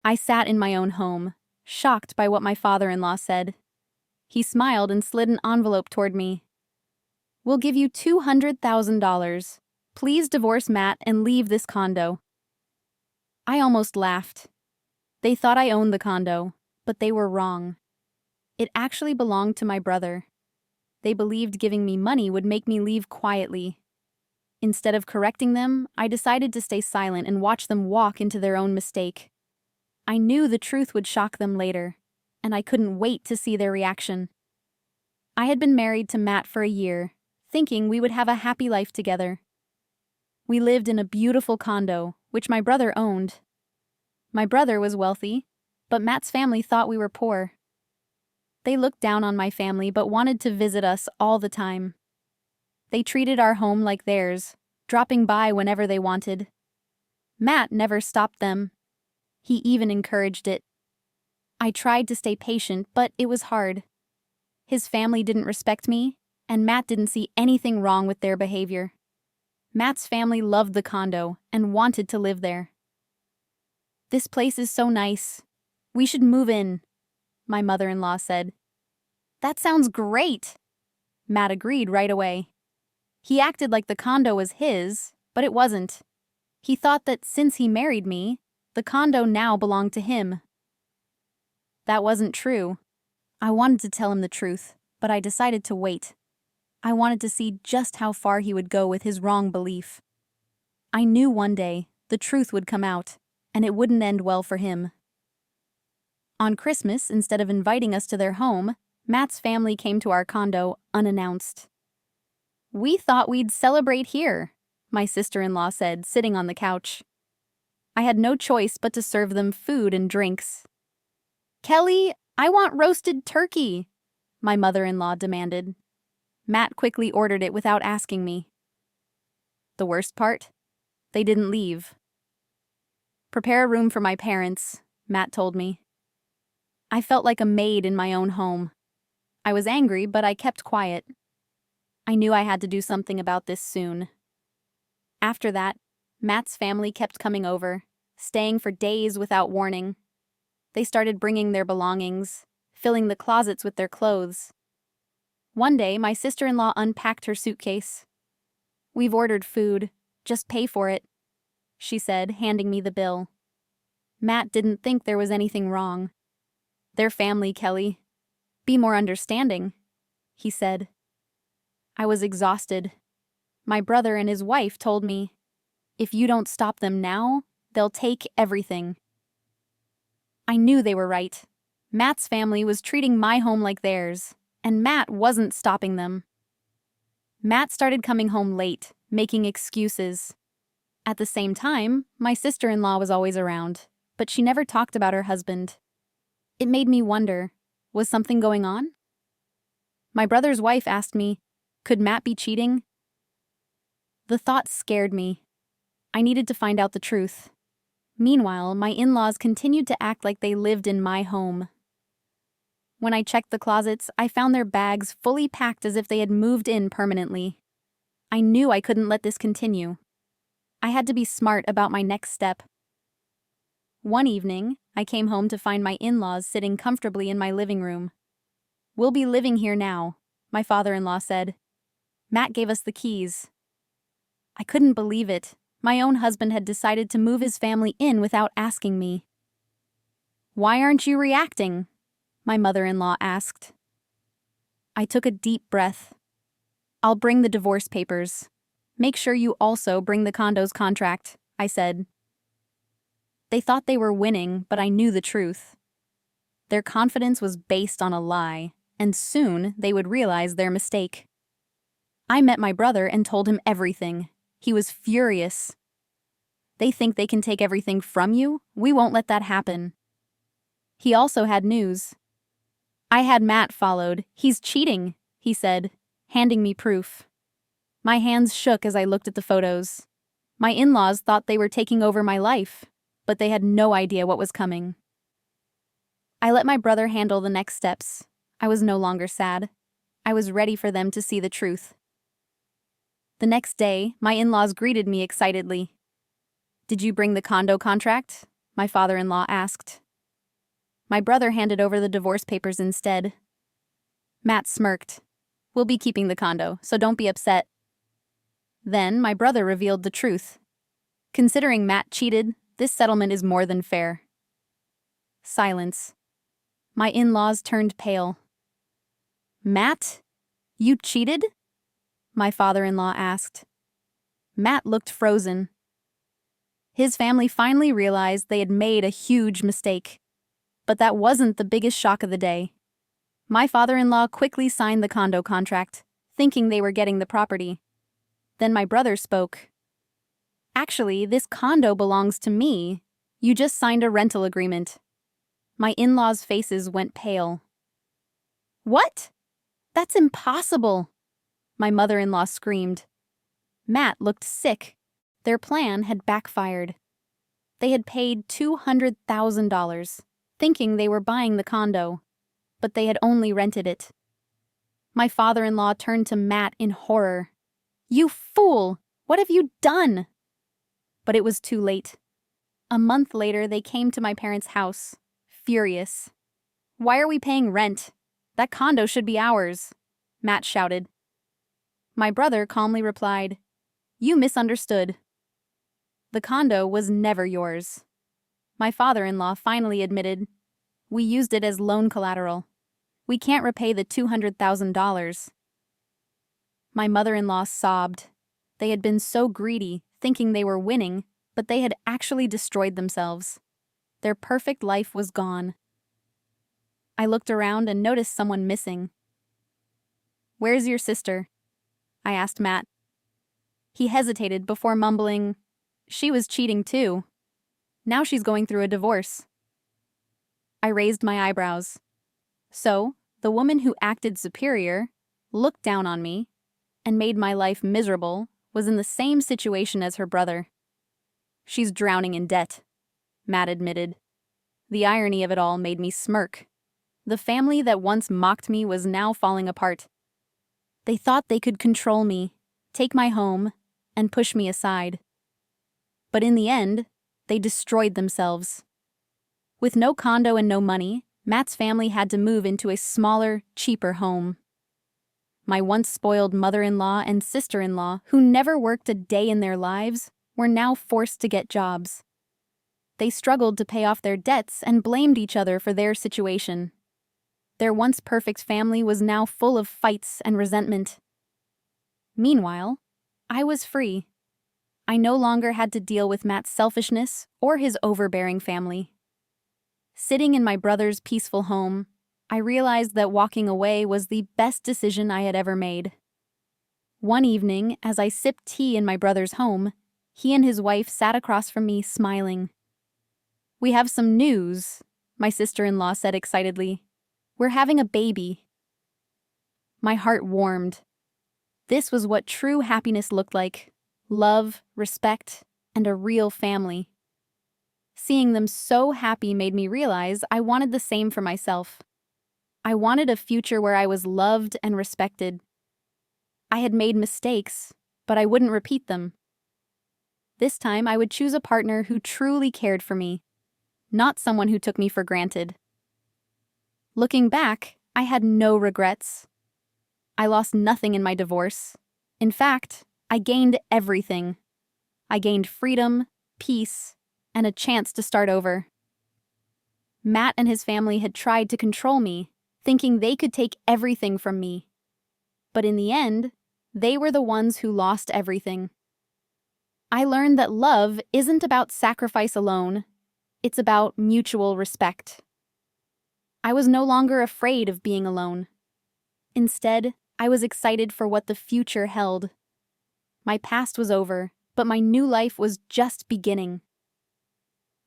I sat in my own home, shocked by what my father-in-law said. He smiled and slid an envelope toward me. "We'll give you $200,000. Please divorce Matt and leave this condo." I almost laughed. They thought I owned the condo, but they were wrong. It actually belonged to my brother. They believed giving me money would make me leave quietly. Instead of correcting them, I decided to stay silent and watch them walk into their own mistake. I knew the truth would shock them later, and I couldn't wait to see their reaction. I had been married to Matt for a year, thinking we would have a happy life together. We lived in a beautiful condo, which my brother owned. My brother was wealthy, but Matt's family thought we were poor. They looked down on my family but wanted to visit us all the time. They treated our home like theirs, dropping by whenever they wanted. Matt never stopped them. He even encouraged it. I tried to stay patient, but it was hard. His family didn't respect me, and Matt didn't see anything wrong with their behavior. Matt's family loved the condo and wanted to live there. "This place is so nice. We should move in," my mother-in-law said. "That sounds great." Matt agreed right away. He acted like the condo was his, but it wasn't. He thought that since he married me, the condo now belonged to him. That wasn't true. I wanted to tell him the truth, but I decided to wait. I wanted to see just how far he would go with his wrong belief. I knew one day the truth would come out, and it wouldn't end well for him. On Christmas, instead of inviting us to their home, Matt's family came to our condo unannounced. "We thought we'd celebrate here," my sister-in-law said, sitting on the couch. I had no choice but to serve them food and drinks. "Kelly, I want roasted turkey," my mother-in-law demanded. Matt quickly ordered it without asking me. The worst part? They didn't leave. "Prepare a room for my parents," Matt told me. I felt like a maid in my own home. I was angry, but I kept quiet. I knew I had to do something about this soon. After that, Matt's family kept coming over, staying for days without warning. They started bringing their belongings, filling the closets with their clothes. One day, my sister-in-law unpacked her suitcase. "We've ordered food. Just pay for it," she said, handing me the bill. Matt didn't think there was anything wrong. "Their family, Kelly. Be more understanding," he said. I was exhausted. My brother and his wife told me, "If you don't stop them now, they'll take everything." I knew they were right. Matt's family was treating my home like theirs, and Matt wasn't stopping them. Matt started coming home late, making excuses. At the same time, my sister-in-law was always around, but she never talked about her husband. It made me wonder, was something going on? My brother's wife asked me, could Matt be cheating? The thought scared me. I needed to find out the truth. Meanwhile, my in-laws continued to act like they lived in my home. When I checked the closets, I found their bags fully packed as if they had moved in permanently. I knew I couldn't let this continue. I had to be smart about my next step. One evening, I came home to find my in-laws sitting comfortably in my living room. "We'll be living here now," my father-in-law said. Matt gave us the keys. I couldn't believe it. My own husband had decided to move his family in without asking me. "Why aren't you reacting?" my mother-in-law asked. I took a deep breath. "I'll bring the divorce papers. Make sure you also bring the condo's contract," I said. They thought they were winning, but I knew the truth. Their confidence was based on a lie, and soon they would realize their mistake. I met my brother and told him everything. He was furious. "They think they can take everything from you? We won't let that happen." He also had news. I had Matt followed. "He's cheating," he said, handing me proof. My hands shook as I looked at the photos. My in-laws thought they were taking over my life, but they had no idea what was coming. I let my brother handle the next steps. I was no longer sad. I was ready for them to see the truth. The next day, my in-laws greeted me excitedly. "Did you bring the condo contract?" my father-in-law asked. My brother handed over the divorce papers instead. Matt smirked. We'll be keeping the condo, so don't be upset. Then my brother revealed the truth. Considering Matt cheated, this settlement is more than fair. Silence. My in-laws turned pale. Matt? You cheated? My father-in-law asked. Matt looked frozen. His family finally realized they had made a huge mistake. But that wasn't the biggest shock of the day. My father-in-law quickly signed the condo contract, thinking they were getting the property. Then my brother spoke. Actually, this condo belongs to me. You just signed a rental agreement. My in-laws' faces went pale. What? That's impossible! My mother-in-law screamed. Matt looked sick. Their plan had backfired. They had paid $200,000, thinking they were buying the condo, but they had only rented it. My father-in-law turned to Matt in horror. You fool! What have you done? But it was too late. A month later, they came to my parents' house, furious. Why are we paying rent? That condo should be ours, Matt shouted. My brother calmly replied, You misunderstood. The condo was never yours. My father-in-law finally admitted, We used it as loan collateral. We can't repay the $200,000. My mother-in-law sobbed. They had been so greedy, thinking they were winning, but they had actually destroyed themselves. Their perfect life was gone. I looked around and noticed someone missing. Where's your sister? I asked Matt. He hesitated before mumbling, She was cheating too. Now she's going through a divorce. I raised my eyebrows. So, the woman who acted superior, looked down on me, and made my life miserable was in the same situation as her brother. She's drowning in debt, Matt admitted. The irony of it all made me smirk. The family that once mocked me was now falling apart. They thought they could control me, take my home, and push me aside. But in the end, they destroyed themselves. With no condo and no money, Matt's family had to move into a smaller, cheaper home. My once spoiled mother-in-law and sister-in-law, who never worked a day in their lives, were now forced to get jobs. They struggled to pay off their debts and blamed each other for their situation. Their once perfect family was now full of fights and resentment. Meanwhile, I was free. I no longer had to deal with Matt's selfishness or his overbearing family. Sitting in my brother's peaceful home, I realized that walking away was the best decision I had ever made. One evening, as I sipped tea in my brother's home, he and his wife sat across from me, smiling. We have some news, my sister-in-law said excitedly. We're having a baby. My heart warmed. This was what true happiness looked like: love, respect, and a real family. Seeing them so happy made me realize I wanted the same for myself. I wanted a future where I was loved and respected. I had made mistakes, but I wouldn't repeat them. This time I would choose a partner who truly cared for me, not someone who took me for granted. Looking back, I had no regrets. I lost nothing in my divorce. In fact, I gained everything. I gained freedom, peace, and a chance to start over. Matt and his family had tried to control me, thinking they could take everything from me. But in the end, they were the ones who lost everything. I learned that love isn't about sacrifice alone. It's about mutual respect. I was no longer afraid of being alone. Instead, I was excited for what the future held. My past was over, but my new life was just beginning.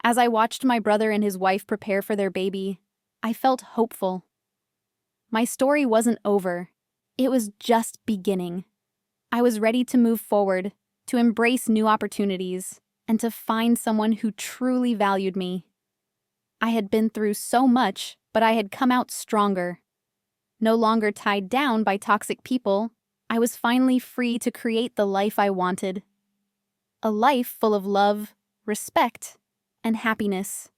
As I watched my brother and his wife prepare for their baby, I felt hopeful. My story wasn't over. It was just beginning. I was ready to move forward, to embrace new opportunities, and to find someone who truly valued me. I had been through so much, but I had come out stronger. No longer tied down by toxic people, I was finally free to create the life I wanted. A life full of love, respect, and happiness.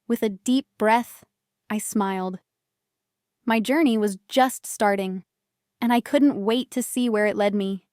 With a deep breath, I smiled. My journey was just starting, and I couldn't wait to see where it led me.